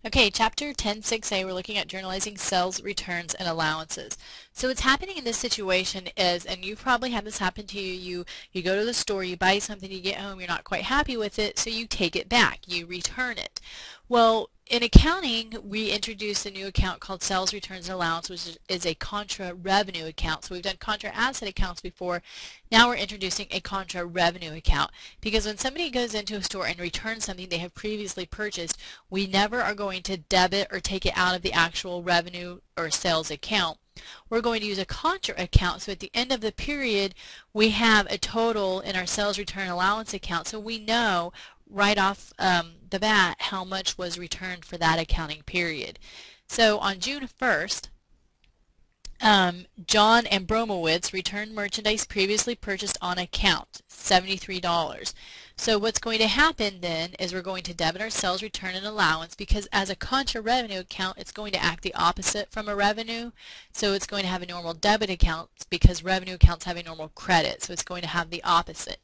Okay, chapter 10-6A, we're looking at journalizing sales, returns, and allowances. So what's happening in this situation is, and you've probably had this happen to you, you go to the store, you buy something, you get home, you're not quite happy with it, so you take it back, you return it. Well, in accounting, we introduced a new account called Sales, Returns, and Allowance, which is a contra revenue account. So we've done contra asset accounts before. Now we're introducing a contra revenue account, because when somebody goes into a store and returns something they have previously purchased, we never are going to debit or take it out of the actual revenue or sales account. We're going to use a contra account, so at the end of the period we have a total in our sales return allowance account, so we know right off the bat how much was returned for that accounting period. So on June 1st, John and Bromowitz returned merchandise previously purchased on account, $73. So what's going to happen then is we're going to debit our sales return and allowance, because as a contra revenue account it's going to act the opposite from a revenue. So it's going to have a normal debit account because revenue accounts have a normal credit, so it's going to have the opposite.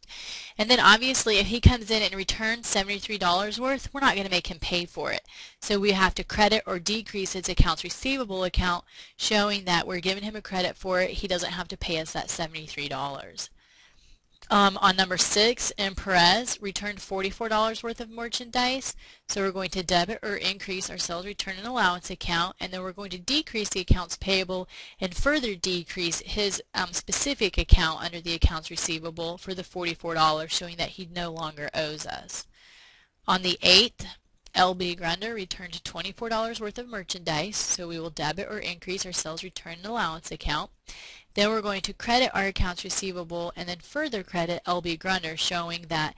And then obviously if he comes in and returns $73 worth, we're not going to make him pay for it. So we have to credit or decrease his accounts receivable account, showing that we're giving him a credit for it. He doesn't have to pay us that $73. On number 6, M. Perez returned $44 worth of merchandise, so we're going to debit or increase our sales return and allowance account, and then we're going to decrease the accounts payable and further decrease his specific account under the accounts receivable for the $44, showing that he no longer owes us. On the 8th, L.B. Grunder returned $24 worth of merchandise, so we will debit or increase our sales return and allowance account. Then we're going to credit our accounts receivable and then further credit L.B. Grunder, showing that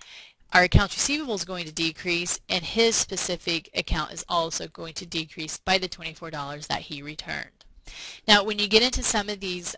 our accounts receivable is going to decrease and his specific account is also going to decrease by the $24 that he returned. Now when you get into some of these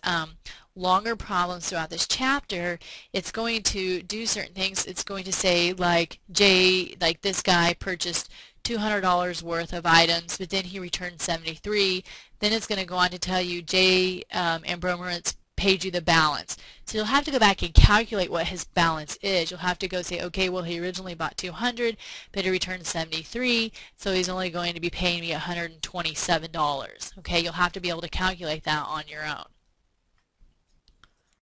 longer problems throughout this chapter, it's going to do certain things. It's going to say like this guy purchased $200 worth of items, but then he returned 73. Then it's going to go on to tell you J and Bromowitz paid you the balance. So you'll have to go back and calculate what his balance is. You'll have to go say, okay, well he originally bought 200, but he returned 73, so he's only going to be paying me $127. Okay, you'll have to be able to calculate that on your own.